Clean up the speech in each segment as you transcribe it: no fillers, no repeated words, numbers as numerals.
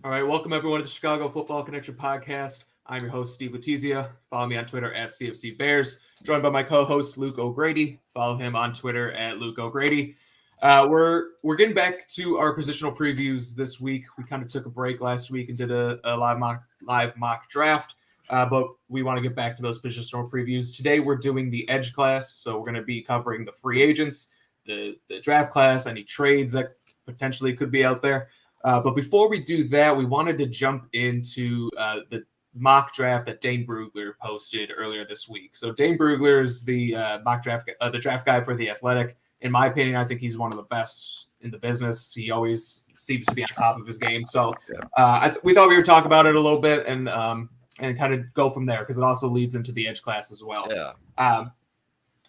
All right, welcome everyone to the Chicago Football Connection podcast. I'm your host, Steve Letizia. Follow me on Twitter at CFC Bears. Joined by my co-host, Luke O'Grady. Follow him on Twitter at Luke O'Grady. We're getting back to our positional previews this week. We kind of took a break last week and did a live mock draft, but we want to get back to those positional previews. Today we're doing the edge class, so we're going to be covering the free agents, the draft class, any trades that potentially could be out there. But before we do that, we wanted to jump into the mock draft that Dane Brugler posted earlier this week. So Dane Brugler is the mock draft, the draft guy for The Athletic. In my opinion, I think he's one of the best in the business. He always seems to be on top of his game. So we thought we would talk about it a little bit and kind of go from there because it also leads into the edge class as well. Yeah.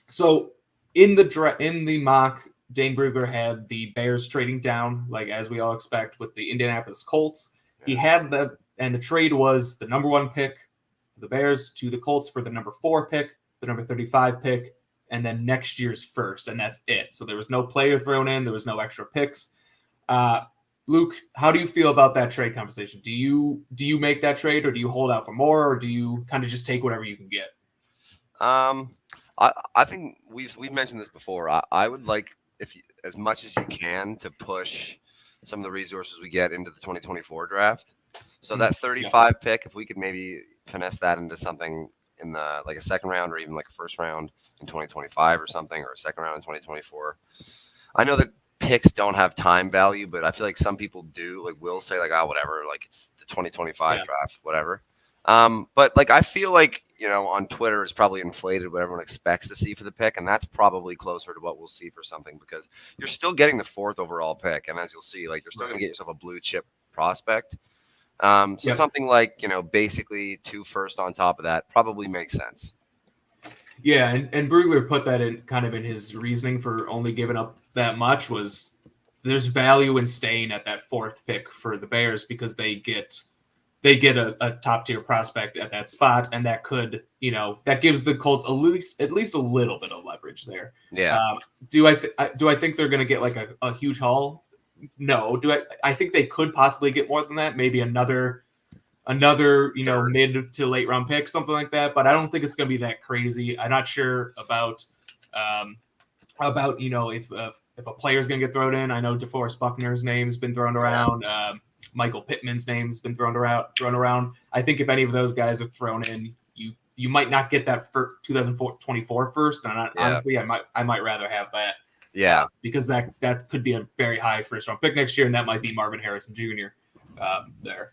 So in the mock, Dane Brugler had the Bears trading down, like as we all expect, with the Indianapolis Colts. He had the trade was the number 1 pick for the Bears to the Colts for the number 4 pick, the number 35 pick, and then next year's first, and that's it. So there was no player thrown in, there was no extra picks. Luke, how do you feel about that trade conversation? Do you make that trade, or do you hold out for more, or do you kind of just take whatever you can get? I think we've mentioned this before. I would like, as much as you can, to push some of the resources we get into the 2024 draft. So that 35 pick, if we could maybe finesse that into something in the like a second round or even like a first round in 2025 or something, or a second round in 2024. I know that picks don't have time value, but I feel like some people do. Like will say like, oh, whatever, like it's the 2025 draft, whatever. But like I feel like, on Twitter it's probably inflated what everyone expects to see for the pick, and that's probably closer to what we'll see for something because you're still getting the 4th overall pick, and as you'll see, like you're still going to get yourself a blue chip prospect. Something like, basically 2 first on top of that probably makes sense. Yeah, and Brugler put that in kind of in his reasoning for only giving up that much was there's value in staying at that 4th pick for the Bears because they get a top tier prospect at that spot, and that could, that gives the Colts at least a little bit of leverage there. Yeah. Do I think they're going to get like a huge haul? No. I think they could possibly get more than that, maybe another mid to late round pick, something like that. But I don't think it's going to be that crazy. I'm not sure about if a player's going to get thrown in. I know DeForest Buckner's name's been thrown around. Michael Pittman's name's been thrown around. I think if any of those guys are thrown in, you might not get that for 2024 first. And honestly, I might rather have that. Yeah, because that could be a very high first round pick next year, and that might be Marvin Harrison Jr. There.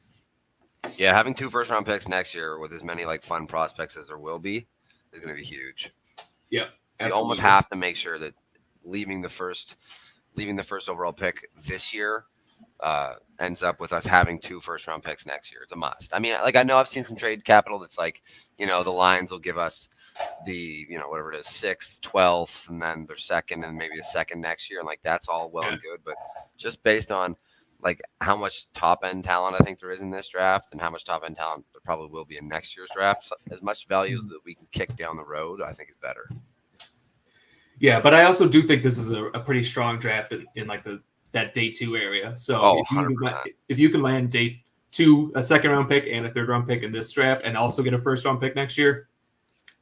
Yeah, having 2 first round picks next year with as many like fun prospects as there will be is going to be huge. Yeah, you almost have to make sure that leaving the first overall pick this year ends up with us having 2 first round picks next year. It's a must. I mean, like I know I've seen some trade capital that's like, the Lions will give us the, whatever it is, 6th, 12th, and then their 2nd and maybe a 2nd next year. And like, that's all well and good. But just based on like how much top end talent I think there is in this draft and how much top end talent there probably will be in next year's draft, as much value that we can kick down the road, I think is better. Yeah. But I also do think this is a pretty strong draft in like that day 2 area. So if you can land day 2, a 2nd round pick and a 3rd round pick in this draft and also get a 1st round pick next year,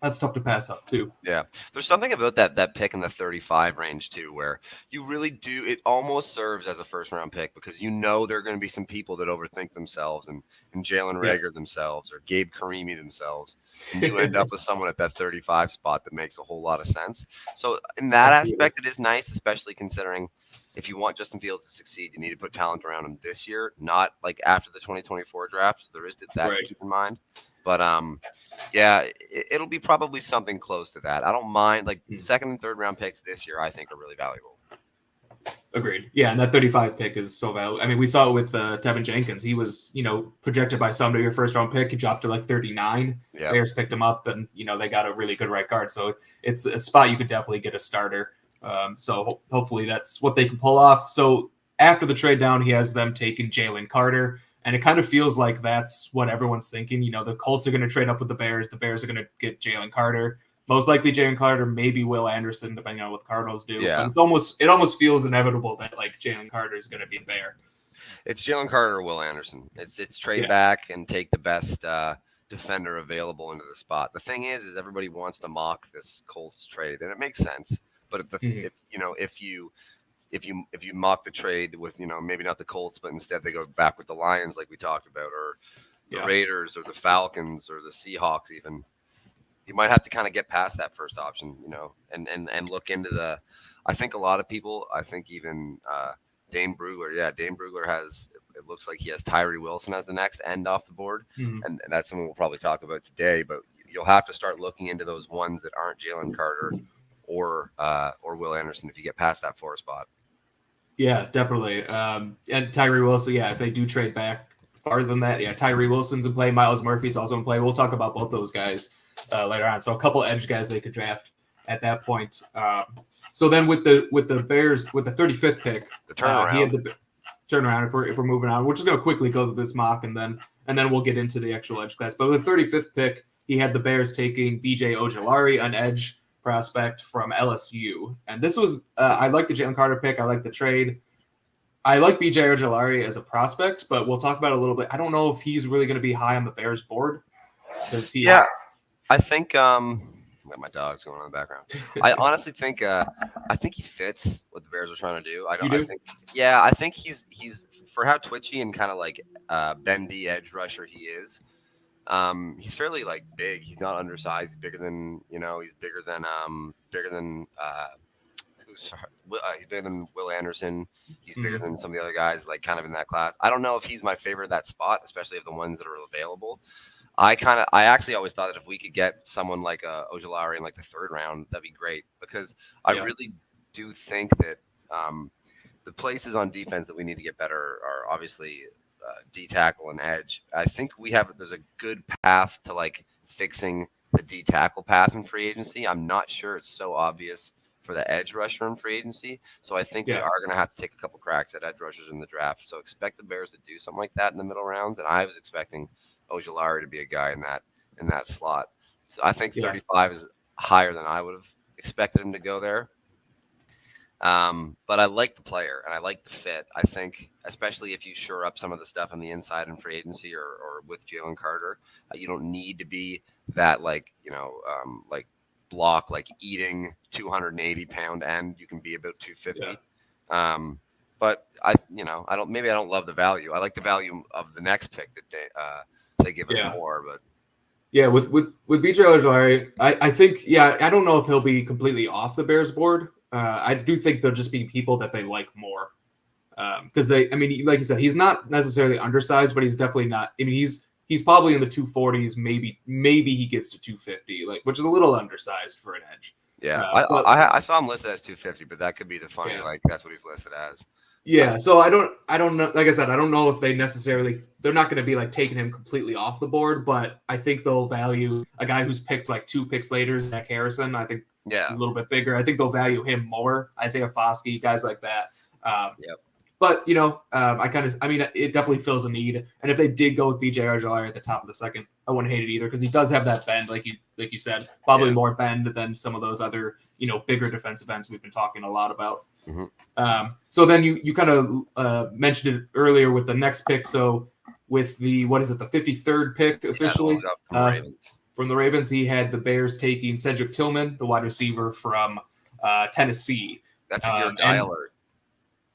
that's tough to pass up too. Yeah. There's something about that pick in the 35 range too, where you really do, it almost serves as a 1st round pick because there are going to be some people that overthink themselves and Jalen Reagor themselves or Gabe Karimi themselves. And you end up with someone at that 35 spot that makes a whole lot of sense. So in that aspect, it is nice, especially considering if you want Justin Fields to succeed, you need to put talent around him this year, not like after the 2024 draft. So there is that to keep in mind. But it'll be probably something close to that. I don't mind like 2nd and 3rd round picks this year. I think are really valuable. Agreed. Yeah, and that 35 pick is so valuable. I mean, we saw it with Tevin Jenkins. He was, projected by some to your 1st round pick. He dropped to like 39. Yeah. Bears picked him up, and they got a really good right guard. So it's a spot you could definitely get a starter. So hopefully that's what they can pull off. So after the trade down, he has them taking Jalen Carter. And it kind of feels like that's what everyone's thinking. The Colts are going to trade up with the Bears. The Bears are going to get Jalen Carter. Most likely Jalen Carter, maybe Will Anderson, depending on what the Cardinals do. Yeah. But it almost feels inevitable that like Jalen Carter is going to be there. It's Jalen Carter or Will Anderson. It's trade Yeah. back and take the best defender available into the spot. The thing is everybody wants to mock this Colts trade, and it makes sense. But Mhm. if you mock the trade with maybe not the Colts, but instead they go back with the Lions, like we talked about, or the Yeah. Raiders, or the Falcons, or the Seahawks, even you might have to kind of get past that first option, and look into the. I think a lot of people. I think even Dane Brugler. Yeah, Dane Brugler has. It looks like he has Tyree Wilson as the next end off the board, Mhm. and that's something we'll probably talk about today. But you'll have to start looking into those ones that aren't Jalen Carter or Will Anderson if you get past that 4 spot. Yeah, definitely. And Tyree Wilson, yeah, if they do trade back farther than that, yeah, Tyree Wilson's in play. Miles Murphy's also in play. We'll talk about both those guys later on. So a couple edge guys they could draft at that point. So then with the Bears with the 35th pick, The turnaround. he had the turnaround. If we're moving on, we're just going to quickly go to this mock and then we'll get into the actual edge class. But with the 35th pick, he had the Bears taking B.J. Ojulari, an edge prospect from LSU. And this was I like the Jalen Carter pick. I like the trade. I like B.J. Ojulari as a prospect, but we'll talk about it a little bit. I don't know if he's really going to be high on the Bears board. Does he? Yeah, I think my dog's going on in the background. I honestly think I think he fits what the Bears are trying to do. I think he's for how twitchy and kind of like bendy edge rusher he is. He's fairly like big. He's not undersized. He's bigger than he's bigger than he's bigger than Will Anderson. He's bigger than some of the other guys, like kind of in that class. I don't know if he's my favorite at that spot, especially of the ones that are available. I actually always thought that if we could get someone like Ojulari in like the 3rd round, that'd be great, because I really do think that the places on defense that we need to get better are obviously D tackle and edge. I think there's a good path to like fixing the D tackle path in free agency. I'm not sure it's so obvious for the edge rusher in free agency. So I think we are going to have to take a couple cracks at edge rushers in the draft. So expect the Bears to do something like that in the middle rounds. And I was expecting Ojulari to be a guy in that slot. So I think 35 is higher than I would have expected him to go there. But I like the player and I like the fit. I think, especially if you shore up some of the stuff on the inside in free agency or with Jalen Carter, you don't need to be that like block, like eating 280-pound end. You can be about 250. But I don't love the value. I like the value of the next pick that they give us more, but. Yeah, with B.J. Ojulari, I think, I don't know if he'll be completely off the Bears board. I do think they'll just be people that they like more. Because like you said, he's not necessarily undersized, but he's definitely not. I mean, he's probably in the 240s. Maybe he gets to 250, which is a little undersized for an edge. Yeah, I saw him listed as 250, but that could be the funny. Like that's what he's listed as. Yeah, so I don't know. Like I said, I don't know if they're not going to be like taking him completely off the board, but I think they'll value a guy who's picked like 2 picks later, Zach Harrison. I think a little bit bigger. I think they'll value him more. Isaiah Foskey, guys like that. But it definitely fills a need. And if they did go with B.J. Ojulari at the top of the second, I wouldn't hate it either, because he does have that bend, like you said, probably more bend than some of those other bigger defensive ends we've been talking a lot about. Mm-hmm. So then you kind of mentioned it earlier with the next pick. So with the 53rd pick officially from the Ravens, he had the Bears taking Cedric Tillman, the wide receiver from Tennessee. That's a good guy alert.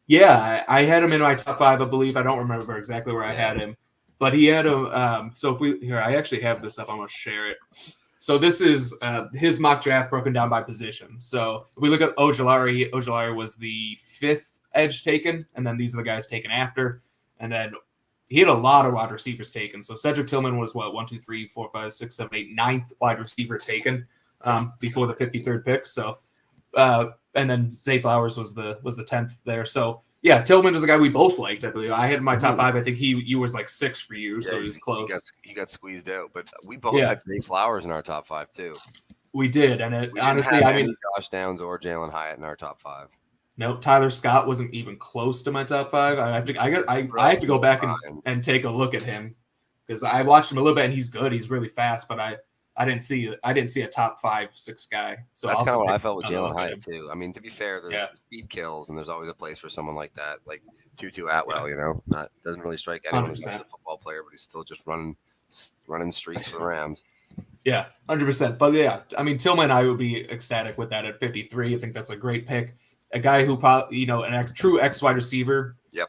Yeah, I had him in my top 5, I believe. I don't remember exactly where I had him, but he had him. So I actually have this up. I'm going to share it. So this is his mock draft broken down by position. So if we look at Ojulari was the 5th edge taken, and then these are the guys taken after. And then he had a lot of wide receivers taken. So Cedric Tillman was 1, 2, 3, 4, 5, 6, 7, 8, 9th wide receiver taken before the 53rd pick. So and then Zay Flowers was the 10th there. So yeah, Tillman is a guy we both liked. I believe I had in my top 5. I think he was like 6 for you, so he's close. He got squeezed out, but we both had Zay Flowers in our top 5 too. We did, and honestly, Josh Downs or Jalen Hyatt in our top 5. No, Tyler Scott wasn't even close to my top 5. I have to go back and take a look at him, because I watched him a little bit and he's good. He's really fast, but I didn't see a top 5, 6 guy. So that's kind of what I felt with Jalen Hyatt too. I mean, to be fair, there's speed kills and there's always a place for someone like that. Like Tutu Atwell, doesn't really strike anyone as a 100%. football player, but he's still just running streaks for the Rams. Yeah, 100%. But yeah, I mean, Tillman, I would be ecstatic with that at 53. I think that's a great pick. A guy who probably, true X wide receiver. Yep.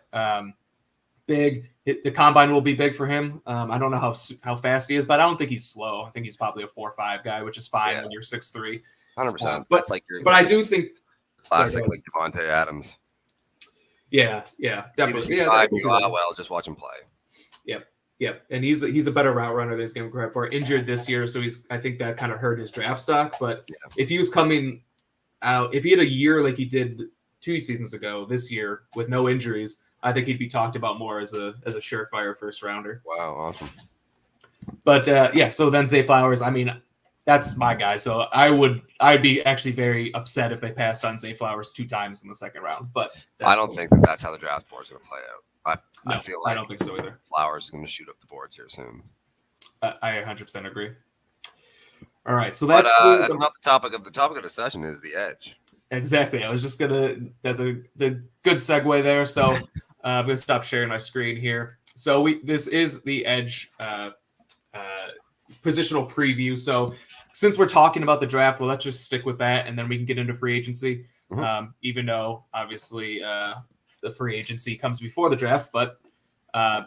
Big. The combine will be big for him. I don't know how fast he is, but I don't think he's slow. I think he's probably a 4.5 guy, which is fine when you're 6'3". 100%. But I do think classic like Devontae Adams. Yeah, definitely. Well, just watch him play. Yep. And he's a better route runner than he's getting credit for. Injured this year, so I think that kind of hurt his draft stock. But if he was coming out, if he had a year like he did 2 seasons ago, this year with no injuries, I think he'd be talked about more as a surefire first rounder. Wow, awesome. But so then Zay Flowers, I mean, that's my guy. So I'd be actually very upset if they passed on Zay Flowers 2 times in the second round. But I don't think that's how the draft board is going to play out. I feel like I don't think so either. Flowers is going to shoot up the boards here soon. I 100% agree. All right, so that's not the topic of the session is the edge. Exactly. I was just the good segue there. So I'm gonna stop sharing my screen here. So this is the edge positional preview. So since we're talking about the draft, well, let's just stick with that, and then we can get into free agency. Mm-hmm. Even though obviously the free agency comes before the draft, but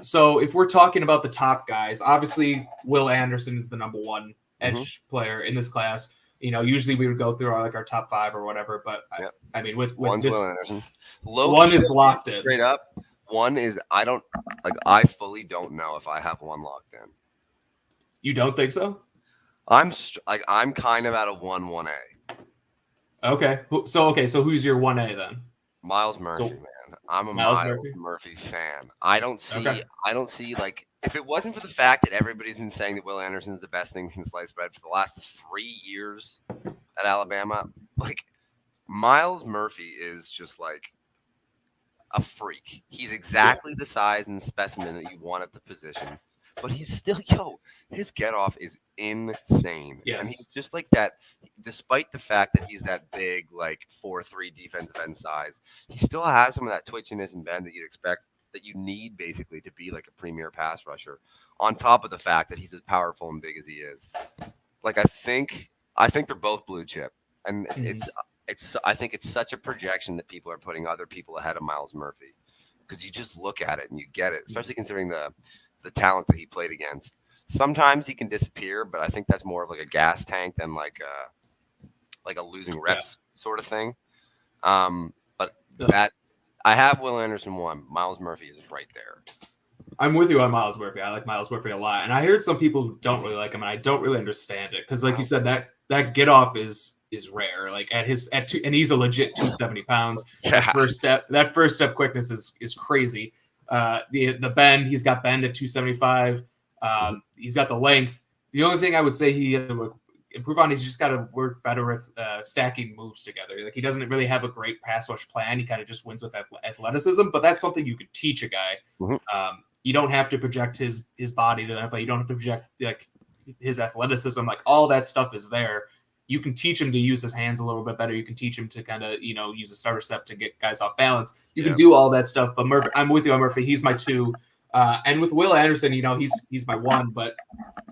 so if we're talking about the top guys, obviously Will Anderson is the number 1 edge player in this class. Usually we would go through our top 5 or whatever, but I mean with this, one is locked in. Straight up, one is I fully don't know if I have one locked in. You don't think so? I'm kind of at a 1-1A. Okay. So who's your 1A then? Miles Murphy, man. I'm a Miles Murphy fan. I don't see like if it wasn't for the fact that everybody's been saying that Will Anderson is the best thing since sliced bread for the last 3 years at Alabama, like Miles Murphy is just like a freak. He's exactly the size and specimen that you want at the position, but he's still his get off is insane. Yes. And he's just like that, despite the fact that he's that big, like 4'3" defensive end size, he still has some of that twitchiness and bend that you'd expect, that you need basically to be like a premier pass rusher, on top of the fact that he's as powerful and big as he is. Like I think they're both blue chip. And I think it's such a projection that people are putting other people ahead of Miles Murphy, because you just look at it and you get it, especially considering the talent that he played against. Sometimes he can disappear, but I think that's more of like a gas tank than like a losing reps sort of thing. But that I have Will Anderson 1. Miles Murphy is right there. I'm with you on Miles Murphy. I like Miles Murphy a lot, and I heard some people who don't really like him, and I don't really understand it because, like you said, that get off is rare. Like and he's a legit 270 pounds. Yeah. That first step quickness is crazy. The bend, he's got bend at 275. He's got the length. The only thing I would say he improve on is he's just got to work better with stacking moves together. Like he doesn't really have a great pass rush plan. He kind of just wins with athleticism, but that's something you could teach a guy. Mm-hmm. You don't have to project his body to the NFL. You don't have to project like his athleticism. Like all that stuff is there. You can teach him to use his hands a little bit better. You can teach him to kind of use a starter step to get guys off balance. You can do all that stuff. But Murphy, I'm with you on Murphy. He's my 2. And with Will Anderson, he's my 1. But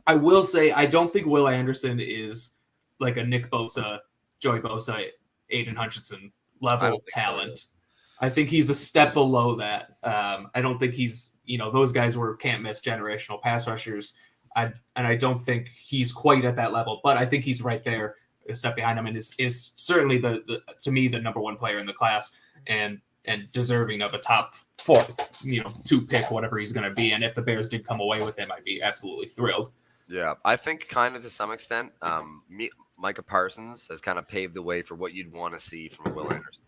I will say I don't think Will Anderson is like a Nick Bosa, Joey Bosa, Aiden Hutchinson level talent. So. I think he's a step below that. I don't think he's those guys can't miss generational pass rushers. I don't think he's quite at that level, but I think he's right there, a step behind him, and is certainly to me the number 1 player in the class, and deserving of a top 4, 2 pick, whatever he's going to be. And if the Bears did come away with him, I'd be absolutely thrilled. Yeah, I think kind of to some extent, Micah Parsons has kind of paved the way for what you'd want to see from Will Anderson.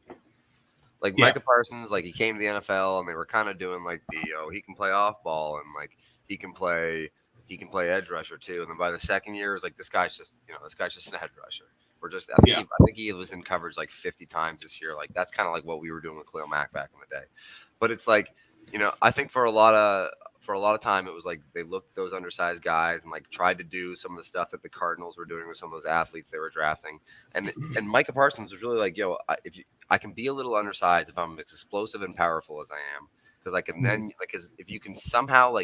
Like Micah Parsons, like he came to the NFL and they were kind of doing like he can play off ball and like he can play edge rusher too. And then by the second year, it's like this guy's just an edge rusher. I think he was in coverage like 50 times this year. Like that's kind of like what we were doing with Khalil Mack back in the day. But it's like, I think for a lot of time it was like they looked at those undersized guys and like tried to do some of the stuff that the Cardinals were doing with some of those athletes they were drafting. And Micah Parsons was really like, I can be a little undersized if I'm as explosive and powerful as I am. because then if you can somehow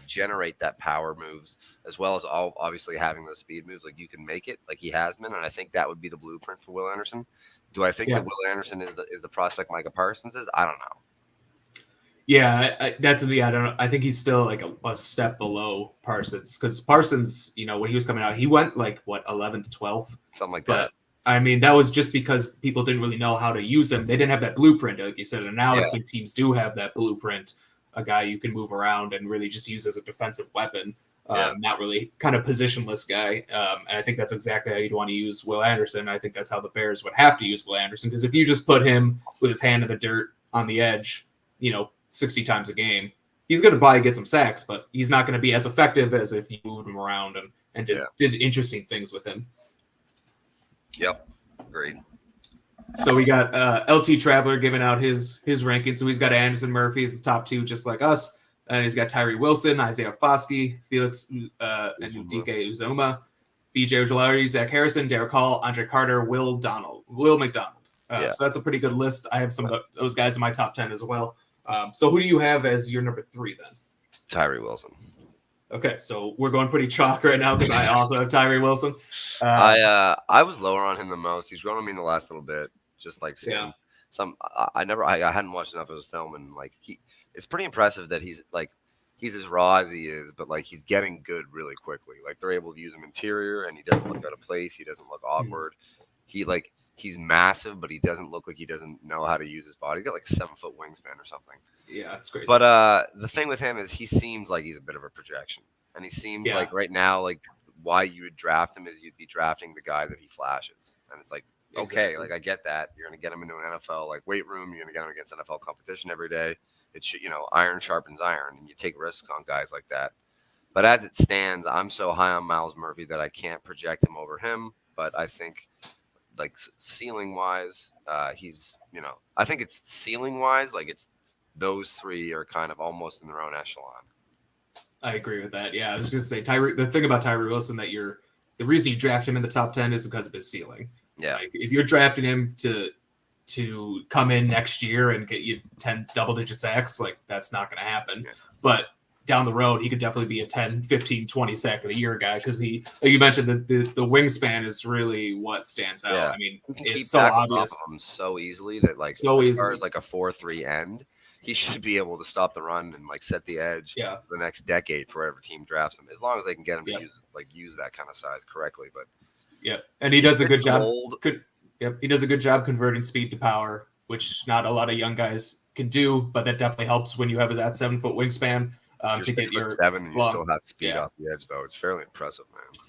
generate that power moves as well as obviously having those speed moves, like you can make it like he has been, and I think that would be the blueprint for Will Anderson. Do I think that Will Anderson is the prospect Micah Parsons is? I don't know. Yeah, I don't know. I think he's still like a step below Parsons, because Parsons, when he was coming out, he went like 11th, 12th, something like but, that. I mean, that was just because people didn't really know how to use him. They didn't have that blueprint, like you said, and now I think teams do have that blueprint, a guy you can move around and really just use as a defensive weapon. Not really kind of positionless guy. And I think that's exactly how you'd want to use Will Anderson. I think that's how the Bears would have to use Will Anderson, because if you just put him with his hand in the dirt on the edge, 60 times a game, he's going to probably get some sacks, but he's not going to be as effective as if you moved him around and did interesting things with him. Yep, agreed. So we got LT Traveler giving out his ranking. So he's got Anderson Murphy as the top 2, just like us. And he's got Tyree Wilson, Isaiah Foskey, Felix and DK Uzoma, BJ Ojolari, Zach Harrison, Derek Hall, Andre Carter, Will McDonald. So that's a pretty good list. I have some of those guys in my top 10 as well. So who do you have as your number 3 then? Tyree Wilson. Okay, so we're going pretty chalk right now because I also have Tyree Wilson. I was lower on him the most. He's grown on me in the last little bit. Just like seeing some, I hadn't watched enough of his film, and it's pretty impressive that he's as raw as he is, but he's getting good really quickly. They're able to use him interior, and he doesn't look out of place. He doesn't look awkward. He's massive, but he doesn't look like he doesn't know how to use his body. He's got 7-foot wingspan or something. Yeah, it's crazy. But the thing with him is he seems like he's a bit of a projection, and he seems like right now, why you would draft him is you'd be drafting the guy that he flashes, and it's okay, I get that. You're going to get him into an NFL weight room. You're going to get him against NFL competition every day. It's iron sharpens iron, and you take risks on guys like that. But as it stands, I'm so high on Miles Murphy that I can't project him over him. But I think ceiling wise, he's I think it's ceiling wise, it's those 3 are kind of almost in their own echelon. I agree with that. Yeah, I was just gonna say the thing about Tyree Wilson the reason you draft him in the top 10 is because of his ceiling. Yeah. If you're drafting him to come in next year and get you 10 double-digit sacks, that's not going to happen. Yeah. But down the road, he could definitely be a 10, 15, 20 sack of the year guy, because he, like you mentioned, the wingspan is really what stands out. Yeah. I mean, it's so obvious. Off of him so easily that as far as a 4-3 end, he should be able to stop the run and set the edge for the next decade for whatever team drafts him, as long as they can get him to use that kind of size correctly. But and he does a good job. He does a good job converting speed to power, which not a lot of young guys can do, but that definitely helps when you have that 7-foot wingspan to get your 7 and you still have speed off the edge, though. It's fairly impressive, man.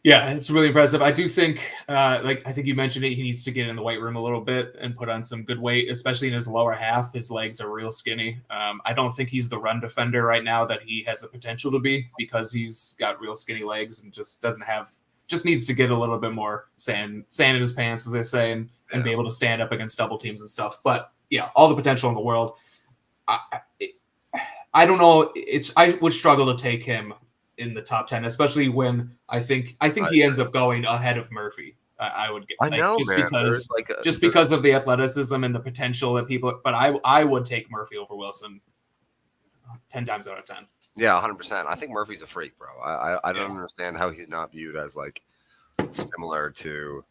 Yeah, it's really impressive. I do think, I think you mentioned it, he needs to get in the weight room a little bit and put on some good weight, especially in his lower half. His legs are real skinny. I don't think he's the run defender right now that he has the potential to be, because he's got real skinny legs and just needs to get a little bit more sand in his pants, as they say, and be able to stand up against double teams and stuff. But all the potential in the world. I don't know. I would struggle to take him in the top 10, especially when I think he ends up going ahead of Murphy. I would get. I know, just because of the athleticism and the potential that people. But I would take Murphy over Wilson 10 times out of 10. Yeah, 100%. I think Murphy's a freak, bro. I don't understand how he's not viewed as similar to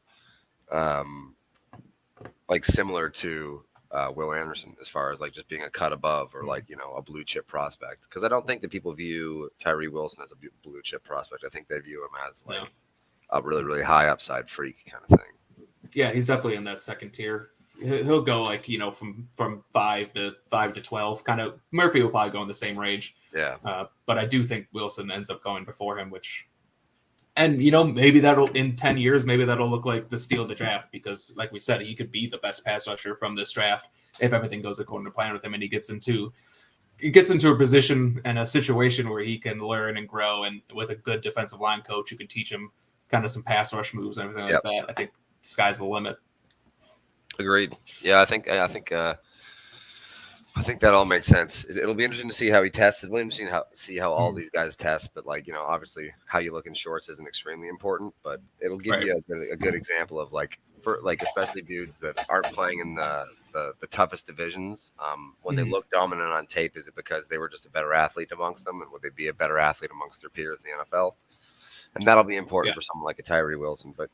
Will Anderson, as far as just being a cut above or a blue chip prospect. Because I don't think that people view Tyree Wilson as a blue chip prospect. I think they view him as a really, really high upside freak kind of thing. Yeah, he's definitely in that second tier. He'll go from 5 to 12. Kind of Murphy will probably go in the same range. Yeah. But I do think Wilson ends up going before him, and maybe that'll, in 10 years, maybe that'll look like the steal of the draft, because like we said, he could be the best pass rusher from this draft if everything goes according to plan with him, and he gets into a position and a situation where he can learn and grow, and with a good defensive line coach who can teach him kind of some pass rush moves and everything like that. I think sky's the limit. Agreed. Yeah, I think that all makes sense. It'll be interesting to see how he tests. It'll be interesting to see how all these guys test. But obviously, how you look in shorts isn't extremely important. But it'll give you a good example of for especially dudes that aren't playing in the the toughest divisions. When they look dominant on tape, is it because they were just a better athlete amongst them, and would they be a better athlete amongst their peers in the NFL? And that'll be important for someone like a Tyree Wilson. But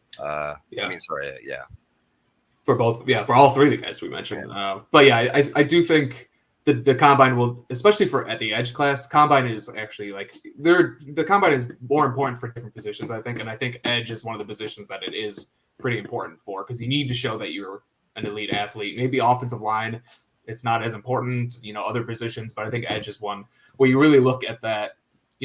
for both, for all three of the guys we mentioned. But yeah, I do think the combine will, especially for at the edge class, combine is actually like the combine is more important for different positions, I think, and I think edge is one of the positions that it is pretty important for, because you need to show that you're an elite athlete. Maybe offensive line, it's not as important, other positions, but I think edge is one where you really look at that.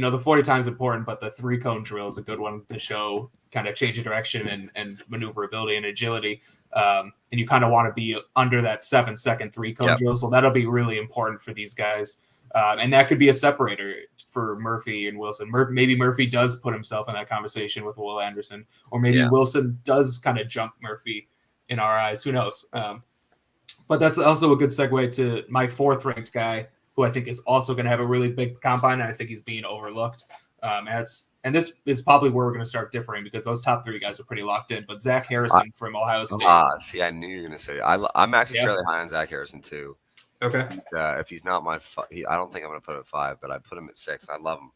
The 40 times important, but the 3-cone drill is a good one to show kind of change of direction and maneuverability and agility. And you kind of want to be under that 7-second 3-cone drill. So that'll be really important for these guys. And that could be a separator for Murphy and Wilson. Maybe Murphy does put himself in that conversation with Will Anderson, or maybe Wilson does kind of jump Murphy in our eyes. Who knows? But that's also a good segue to my 4th ranked guy, who I think is also going to have a really big combine, and I think he's being overlooked. And this is probably where we're going to start differing, because those top 3 guys are pretty locked in. But Zach Harrison from Ohio State. See, I knew you were going to say I'm actually fairly high on Zach Harrison too. Okay. If he's not my, I don't think I'm going to put him at 5, but I put him at 6. I love him.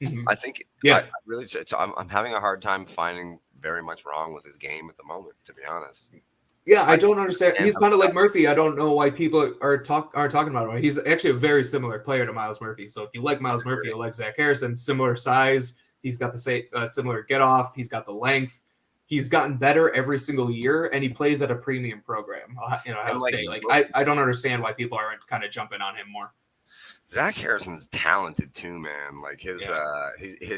Mm-hmm. I think. I'm having a hard time finding very much wrong with his game at the moment, to be honest. Yeah, I don't understand. He's kind of like Murphy. I don't know why people are talking about him. He's actually a very similar player to Myles Murphy. So if you like Myles Murphy, you like Zach Harrison. Similar size. He's got the same similar get off. He's got the length. He's gotten better every single year, and he plays at a premium program. Ohio State. I don't understand why people aren't kind of jumping on him more. Zach Harrison's talented too, man. Like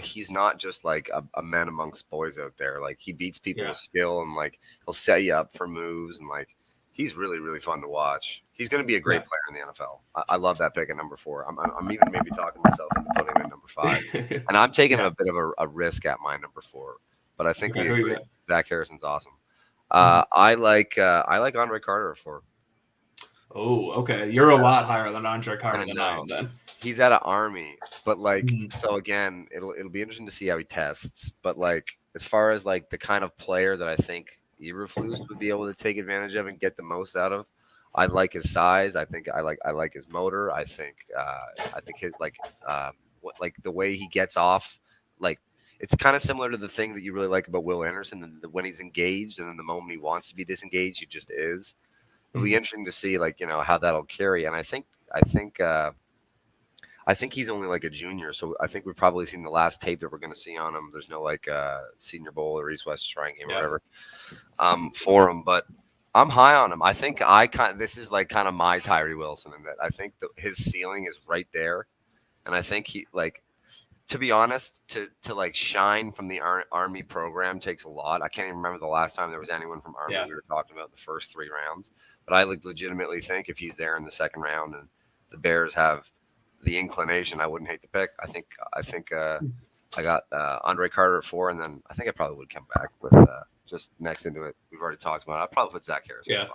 he's not just like a man amongst boys out there. Like he beats people with skill, and like he'll set you up for moves, and like he's really, really fun to watch. He's going to be a great player in the NFL. I love that pick at number 4. I'm even maybe talking myself into putting him at number 5, and I'm taking a bit of a risk at my number 4. But I think Zach Harrison's awesome. I like Andre Carter at 4. Oh, okay. You're a lot higher than Andre Carter than I am then. He's out of Army, but so again, it'll be interesting to see how he tests. But like, as far as like the kind of player that I think Eberflus would be able to take advantage of and get the most out of, I like his size. I think I like his motor. I think his the way he gets off, like it's kind of similar to the thing that you really like about Will Anderson, when he's engaged, and then the moment he wants to be disengaged, he just is. It'll be interesting to see, how that'll carry. And I think he's only like a junior, so I think we've probably seen the last tape that we're going to see on him. There's no Senior Bowl or East West Shrine game or whatever for him. But I'm high on him. I think this is like kind of my Tyree Wilson, in that I think his ceiling is right there, and I think he to be honest, to shine from the Army program takes a lot. I can't even remember the last time there was anyone from Army we were talking about the first 3 rounds. But I legitimately think if he's there in the second round and the Bears have the inclination, I wouldn't hate the pick. I think I got Andre Carter at 4, and then I think I probably would come back with just next into it. We've already talked about it. I'd probably put Zach Harrison.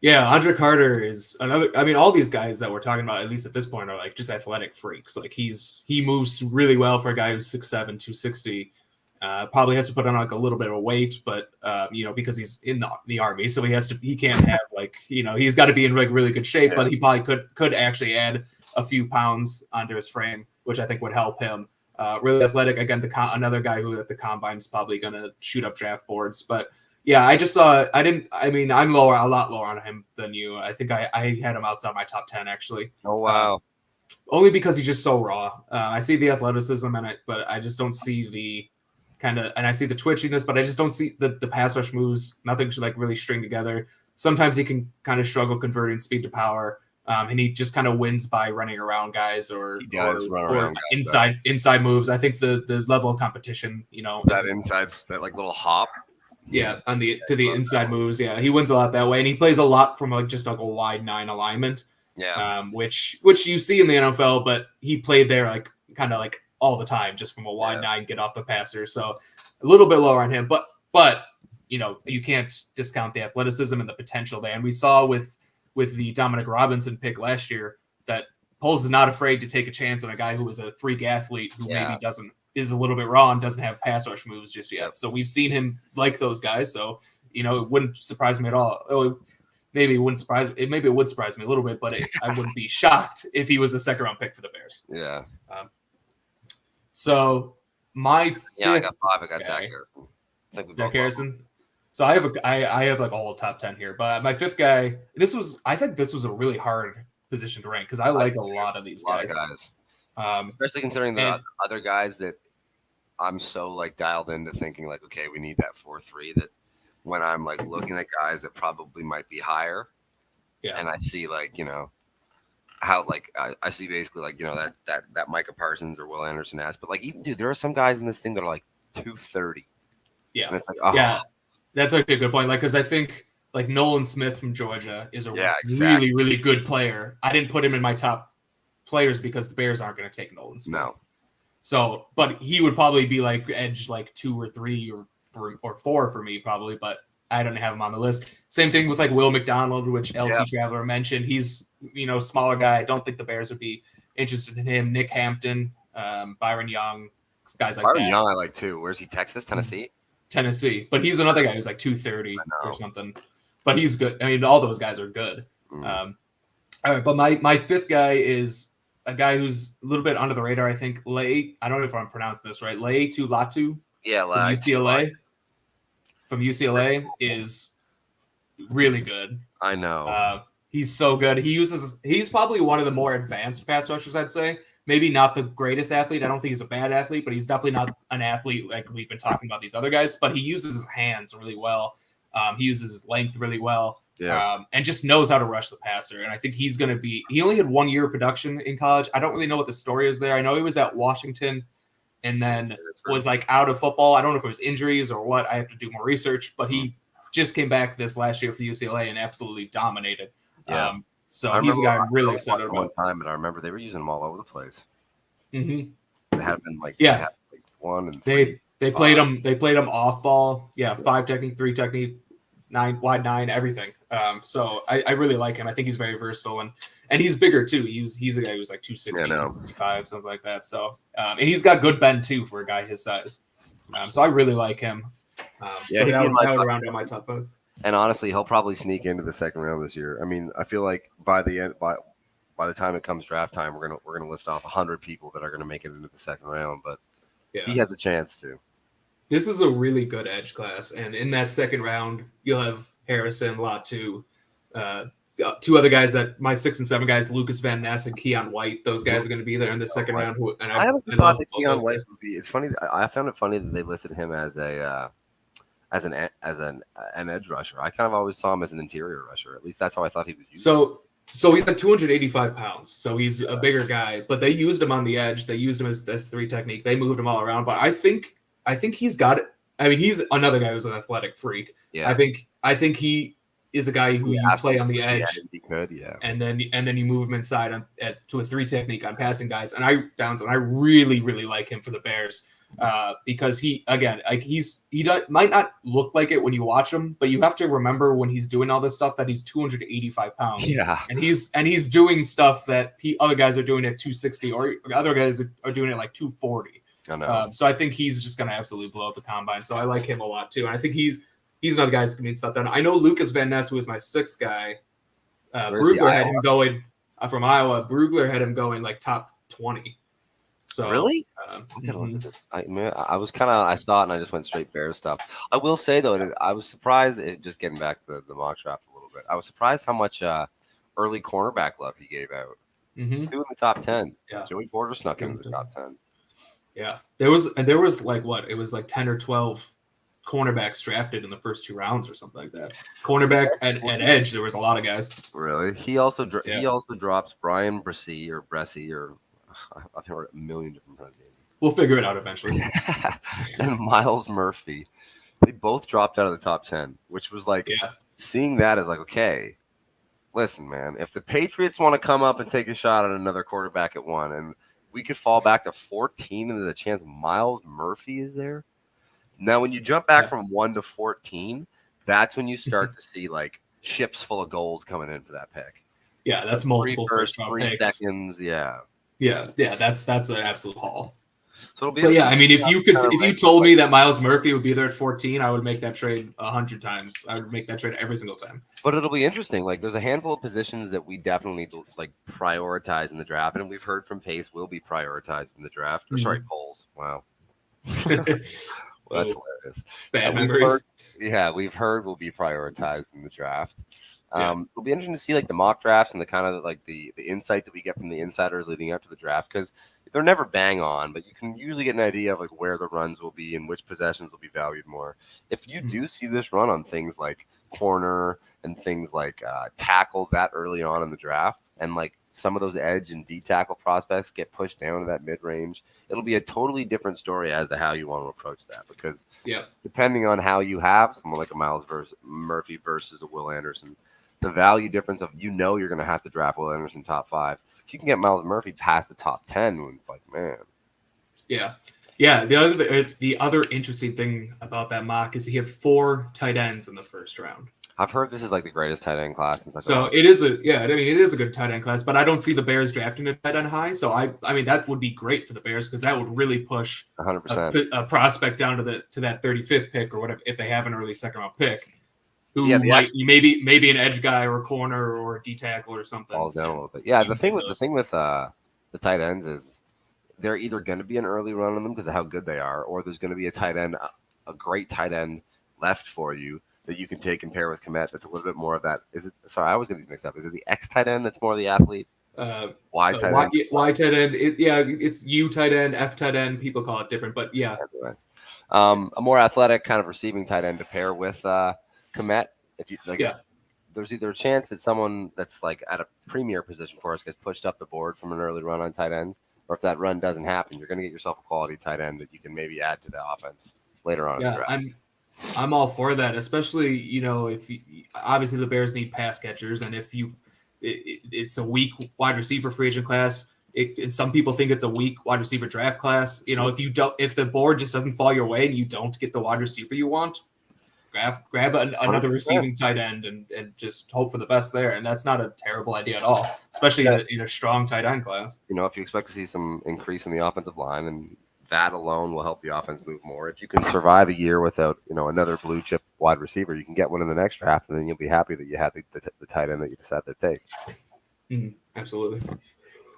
Yeah, Andre Carter is another. I mean, all these guys that we're talking about, at least at this point, are like just athletic freaks. Like he moves really well for a guy who's 6'7", 260. Probably has to put on like a little bit of weight, but because he's in the Army, so he can't have he's got to be in like really good shape. But he probably could actually add a few pounds onto his frame, which I think would help him. Really athletic. Again, another guy who at the combine is probably going to shoot up draft boards. But yeah, I just saw. I'm lower, a lot lower on him than you. I think I had him outside my top 10 actually. Oh wow. Only because he's just so raw. I see the athleticism in it, but I just don't see the and I see the twitchiness, but I just don't see the pass rush moves. Nothing should like really string together. Sometimes he can kind of struggle converting speed to power. And he just kind of wins by running around guys or inside moves. I think the level of competition, that like little hop. Yeah, to the inside moves. Yeah, he wins a lot that way, and he plays a lot from like just like a wide 9 alignment. Yeah. Which you see in the NFL, but he played there like kind of like all the time, just from a wide 9, get off the passer. So a little bit lower on him, but you can't discount the athleticism and the potential there. And we saw with the Dominic Robinson pick last year that Poles is not afraid to take a chance on a guy who is a freak athlete who maybe is a little bit raw and doesn't have pass rush moves just yet. So we've seen him like those guys. So, it wouldn't surprise me at all. maybe it wouldn't surprise me. Maybe it would surprise me a little bit, but I wouldn't be shocked if he was a second round pick for the Bears. Yeah. So my fifth I got 5. I got guy, Zach Harrison. I think we Zach both Harrison. So I have like a whole top 10 here, but my fifth guy. I think this was a really hard position to rank because I like a lot of these guys. Especially considering the other guys that I'm so like dialed into thinking like, okay, we need that 4-3 that when I'm like looking at guys that probably might be higher, and I see like, how like I see basically like, that Micah Parsons or Will Anderson has, but like even dude, there are some guys in this thing that are like 230. Yeah. And it's like, yeah, that's actually a good point. Like, because I think like Nolan Smith from Georgia is a exactly. really, really good player. I didn't put him in my top players because the Bears aren't going to take Nolan Smith. No. So, but he would probably be like edge like 2 or 3 or 4 for me probably, but I don't have him on the list. Same thing with like Will McDonald, which LT Traveler mentioned. He's smaller guy. I don't think the Bears would be interested in him. Nick Hampton, Byron Young, guys like Byron that. Young I like too. Where's he? Texas, Tennessee? Tennessee, but he's another guy who's like 230 or something. But he's good. I mean, all those guys are good. All right, but my fifth guy is a guy who's a little bit under the radar. I think I don't know if I'm pronouncing this right. Laiatu Latu. Yeah, from UCLA. From UCLA is really good. I know. He's so good. He's probably one of the more advanced pass rushers, I'd say. Maybe not the greatest athlete. I don't think he's a bad athlete, but he's definitely not an athlete like we've been talking about these other guys. But he uses his hands really well. He uses his length really well. Yeah. And just knows how to rush the passer. And I think he's going to be – he only had 1 year of production in college. I don't really know what the story is there. I know he was at Washington and then was like out of football. I don't know if it was injuries or what. I have to do more research. But he just came back this last year for UCLA and absolutely dominated. Yeah. So he's a guy I'm really excited about. One time, but I remember they were using them all over the place. Mm-hmm. They had been like they 1 and 3. They played them. They played them off ball. Yeah, 5 technique, 3 technique, 9 wide 9, everything. So I really like him. I think he's very versatile and he's bigger too. He's a guy who's like 260, 265, something like that. So and he's got good bend too for a guy his size. So I really like him. So that would round out my top 5. And honestly, he'll probably sneak into the second round this year. I mean, I feel like by the time it comes draft time, we're gonna list off 100 people that are gonna make it into the second round. But he has a chance to. This is a really good edge class, and in that second round, you'll have Harrison, Latu, 2 other guys that my 6 and 7 guys, Lucas Van Ness and Keon White. Those guys are going to be there in the second round. I honestly thought that Keon White would be. It's funny. I found it funny that they listed him as an edge rusher. I kind of always saw him as an interior rusher. At least that's how I thought he was used. So he's like 285 pounds. So he's a bigger guy. But they used him on the edge. They used him as this 3 technique. They moved him all around. But I think he's got it. I mean, he's another guy who's an athletic freak. Yeah. I think he is a guy who you play on the edge. He could, And then you move him inside to a 3 technique on passing guys. And I really, really like him for the Bears. Because he might not look like it when you watch him, but you have to remember when he's doing all this stuff that he's 285 pounds. Yeah, and he's doing stuff that other guys are doing at 260, or other guys are doing it like 240. I know. So I think he's just going to absolutely blow up the combine. So I like him a lot too, and I think he's another guy who's going to get stuff done. I know Lucas Van Ness, who was my 6th guy. Brugler had him going from Iowa. Brugler had him going like top 20. So really, I saw it and I just went straight Bears stuff. I will say though, I was surprised. Just getting back to the mock draft a little bit, I was surprised how much early cornerback love he gave out. 2 in the top 10. Yeah, Joey Porter snuck into the top 10. Yeah, there was like what? It was like 10 or 12 cornerbacks drafted in the first 2 rounds or something like that. Cornerback at edge, there was a lot of guys. Really? He also drops Brian Bresee or I've heard a million different pronunciations. We'll figure it out eventually. And Miles Murphy, they both dropped out of the top 10, which was like seeing that as like, okay, listen, man, if the Patriots want to come up and take a shot at another quarterback at 1, and we could fall back to 14, and there's a chance Miles Murphy is there. Now, when you jump back from 1 to 14, that's when you start to see like ships full of gold coming in for that pick. Yeah, that's multiple first round 3 picks. seconds. Yeah. Yeah, that's an absolute haul. So it'll be. But yeah, I mean, if you told me that Miles Murphy would be there at 14, I would make that trade 100 times. I would make that trade every single time. But it'll be interesting. Like, there's a handful of positions that we definitely need to like prioritize in the draft, and we've heard from Pace will be prioritized in the draft. Or sorry, polls. Wow, well, that's hilarious. Bad memories. We've heard will be prioritized in the draft. It'll be interesting to see like the mock drafts and the kind of like the insight that we get from the insiders leading up to the draft, because they're never bang on, but you can usually get an idea of like where the runs will be and which possessions will be valued more. If you do see this run on things like corner and things like tackle that early on in the draft, and like some of those edge and D tackle prospects get pushed down to that mid range, it'll be a totally different story as to how you want to approach that. Because depending on how you have someone like a Miles Murphy versus a Will Anderson, the value difference of you're going to have to draft Will Anderson top 5. If you can get Miles Murphy past the top 10, it's like, man. Yeah. The other interesting thing about that mock is he had 4 tight ends in the first round. I've heard this is like the greatest tight end class. So it is it is a good tight end class, but I don't see the Bears drafting a tight end high. So I mean that would be great for the Bears, because that would really push 100% a prospect down to that 35th pick or whatever, if they have an early second round pick. Might maybe an edge guy or a corner or a D tackle or something. Falls down a little bit. Yeah, the thing with the tight ends is they're either going to be an early run on them because of how good they are, or there's going to be a great tight end left for you that you can take and pair with Kmet. That's a little bit more of that. Sorry, I always get these mixed up. Is it the X tight end that's more the athlete? Y tight end. Y tight end. It's U tight end, F tight end. People call it different, but yeah. Anyway. A more athletic kind of receiving tight end to pair with Kmet. If you like, there's either a chance that someone that's like at a premier position for us gets pushed up the board from an early run on tight ends, or if that run doesn't happen, you're going to get yourself a quality tight end that you can maybe add to the offense later on in the draft. I'm all for that, especially if obviously the Bears need pass catchers, and if it's a weak wide receiver free agent class. And some people think it's a weak wide receiver draft class. If the board just doesn't fall your way and you don't get the wide receiver you want, grab another 100%. Receiving tight end and just hope for the best there. And that's not a terrible idea at all, especially in a strong tight end class. If you expect to see some increase in the offensive line, and that alone will help the offense move more. If you can survive a year without, another blue chip wide receiver, you can get one in the next draft, and then you'll be happy that you had the tight end that you decided to take. Absolutely.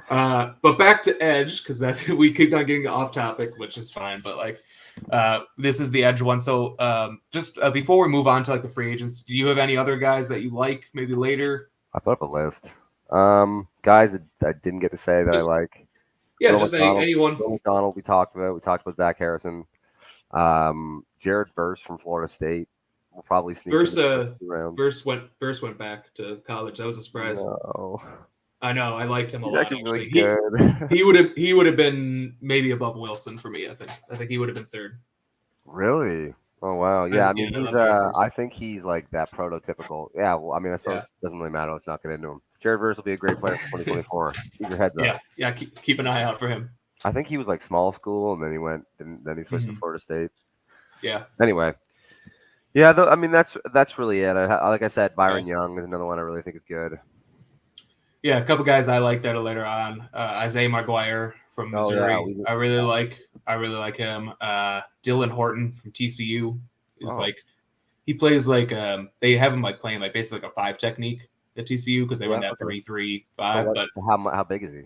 But back to edge, because we keep on getting off topic, which is fine. But this is the edge one. So just before we move on to the free agents, do you have any other guys that you like maybe later? I put up a list. Guys that I didn't get to say that I like. Yeah, just anyone. Bill McDonald, we talked about. We talked about Zach Harrison. Jared Verse from Florida State. We'll probably sneak Verse went back to college. That was a surprise. No. I know. I liked him a lot. Actually really good. He would have been maybe above Wilson for me. I think he would have been third. Really? Oh wow. Yeah. I mean, he's. I think he's like that prototypical. Yeah. Well, I mean, I suppose it doesn't really matter. Let's not get into him. Jared Verse will be a great player for 2024. Keep your heads up. Yeah. Keep an eye out for him. I think he was like small school, and then he went, and then he switched to Florida State. Yeah. Anyway. Yeah. I mean, that's really it. Like I said, Byron Young is another one I really think is good. Yeah, a couple guys I like that are later on. Isaiah McGuire from Missouri. I really like him. Dylan Horton from TCU is he plays they have him playing basically a 5 technique at TCU because they run that 3-3-5. But how big is he?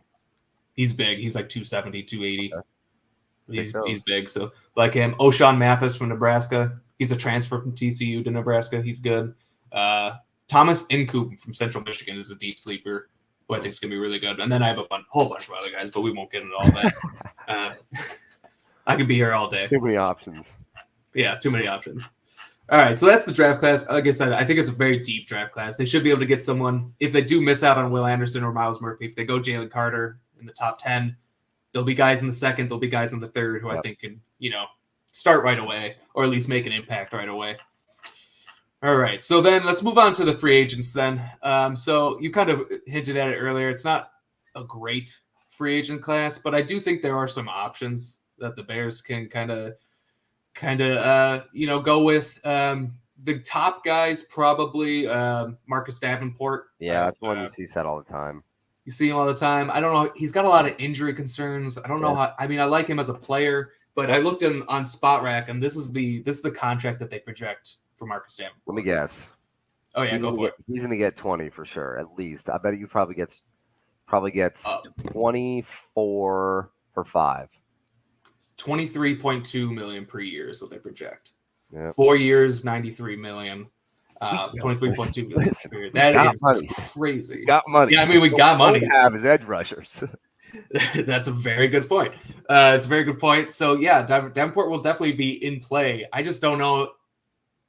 He's big. He's 270, 280. Okay. He's big. So like him. O'Shawn Mathis from Nebraska. He's a transfer from TCU to Nebraska. He's good. Thomas Incoop from Central Michigan is a deep sleeper who I think is going to be really good. And then I have a whole bunch of other guys, but we won't get into all that. I could be here all day. Too many options. Yeah, too many options. All right, so that's the draft class. Like I said, I think it's a very deep draft class. They should be able to get someone. If they do miss out on Will Anderson or Miles Murphy, if they go Jalen Carter in the top 10, there'll be guys in the second, there'll be guys in the third who I think can, start right away or at least make an impact right away. All right, so then let's move on to the free agents then. So you kind of hinted at it earlier. It's not a great free agent class, but I do think there are some options that the Bears can kind of go with. The top guys probably Marcus Davenport. Yeah, that's the one you see said all the time. You see him all the time. I don't know. He's got a lot of injury concerns. I don't know how. I mean, I like him as a player, but I looked him on Spot Rack, and this is the contract that they project for Marcus Davenport. Let me guess. Oh yeah, go for it. He's gonna get 20 for sure, at least. I bet you probably gets 24 for 5. 23.2 million per year is what they project. Yep. 4 years, 93 million. 23.2 million per year. That is money. Crazy. Got money. Yeah, I mean, we got money. We have his edge rushers. That's a very good point. It's a very good point. So yeah, Davenport will definitely be in play. I just don't know.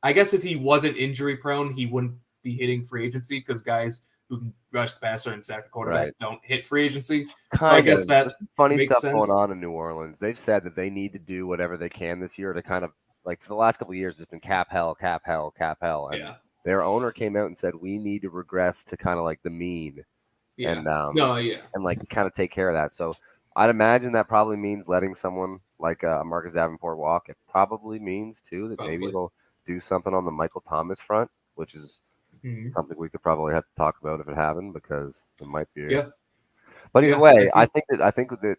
I guess if he wasn't injury prone, he wouldn't be hitting free agency because guys who can rush the passer and sack the quarterback don't hit free agency. So I guess that funny makes stuff sense. going on in New Orleans. They've said that they need to do whatever they can this year to kind of like for the last couple of years, it's been cap hell. And their owner came out and said we need to regress to kind of like the mean, and like kind of take care of that. So I'd imagine that probably means letting someone like Marcus Davenport walk. It probably means too that maybe they'll do something on the Michael Thomas front, which is something we could probably have to talk about if it happened because it might be. Yeah. But either way, I think that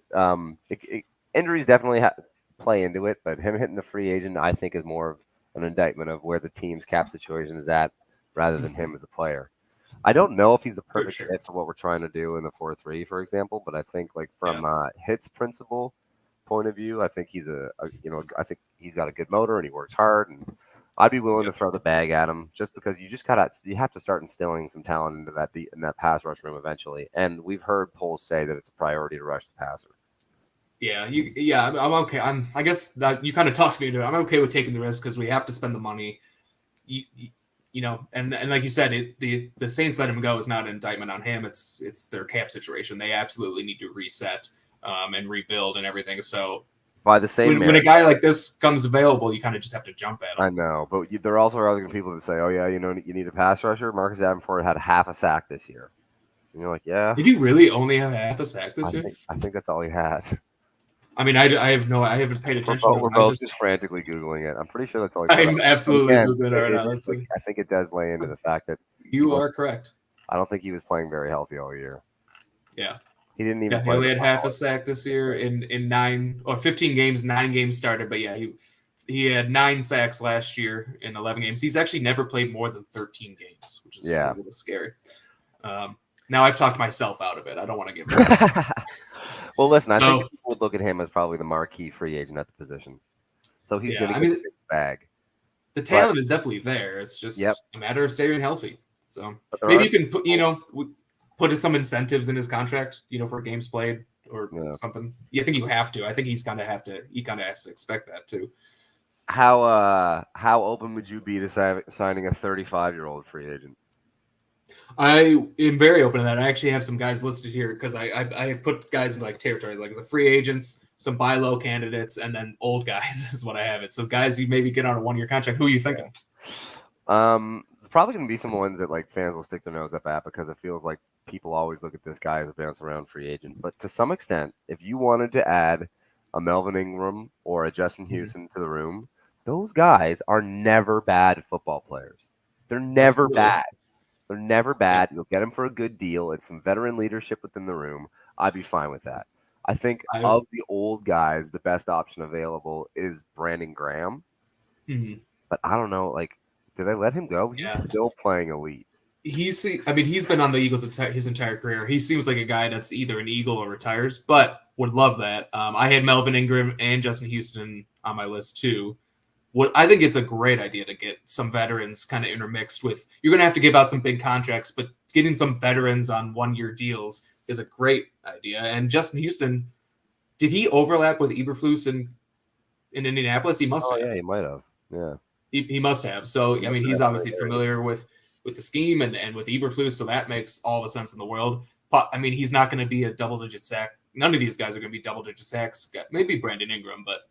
injuries definitely play into it. But him hitting the free agent, I think, is more of an indictment of where the team's cap situation is at, rather than him as a player. I don't know if he's the perfect fit for what we're trying to do in the 4-3, for example. But I think, like from hits principle point of view, I think he's I think he's got a good motor and he works hard and. I'd be willing to throw the bag at him just because you have to start instilling some talent into that pass rush room eventually. And we've heard polls say that it's a priority to rush the passer. Yeah, I'm okay. I guess that you kind of talked me into it. I'm okay with taking the risk because we have to spend the money. And like you said, the Saints let him go is not an indictment on him. It's their cap situation. They absolutely need to reset and rebuild and everything. So. By the same when a guy like this comes available, you kind of just have to jump at him. I know, but there also are other people that say, "Oh yeah, you need a pass rusher." Marcus Davenport had half a sack this year, and you're like, "Yeah." Did he really only have half a sack this year? I think that's all he had. I mean, I haven't paid attention. We're both just frantically googling it. I'm pretty sure that's all. I'm absolutely googling it right now. Let's see. I think it does lay into the fact that you are correct. I don't think he was playing very healthy all year. Yeah. He didn't even. He only had half a sack this year in 15 games. 9 games started, but he had 9 sacks last year in 11 games. He's actually never played more than 13 games, which is a little scary. Now I've talked myself out of it. I don't want to give him. Well, listen, I think people would look at him as probably the marquee free agent at the position. So he's going to get a big bag. The talent is definitely there. It's just a matter of staying healthy. So maybe you can put some incentives in his contract, for games played or something. I think you have to. I think he kind of has to expect that too. How open would you be to signing a 35-year-old free agent? I am very open to that. I actually have some guys listed here because I have put guys in like territory, like the free agents, some buy low candidates, and then old guys is what I have it. So guys, you maybe get on a 1-year contract. Who are you thinking? Probably going to be some ones that like fans will stick their nose up at because it feels like people always look at this guy as a bounce around free agent. But to some extent, if you wanted to add a Melvin Ingram or a Justin Houston to the room, those guys are never bad football players. They're never bad. They're never bad. You'll get them for a good deal. It's some veteran leadership within the room. I'd be fine with that. I think of the old guys, the best option available is Brandon Graham. Mm-hmm. But I don't know, did they let him go? He's still playing elite. He's been on the Eagles his entire career. He seems like a guy that's either an Eagle or retires, but would love that. I had Melvin Ingram and Justin Houston on my list too. I think it's a great idea to get some veterans kind of intermixed with. You're going to have to give out some big contracts, but getting some veterans on 1-year deals is a great idea. And Justin Houston, did he overlap with Eberflus in Indianapolis? He must have. Yeah, he might have. Yeah. He must have. So, I mean, he's obviously familiar with the scheme and with Eberflus, so that makes all the sense in the world. But, I mean, he's not going to be a double-digit sack. None of these guys are going to be double-digit sacks. Maybe Brandon Ingram, but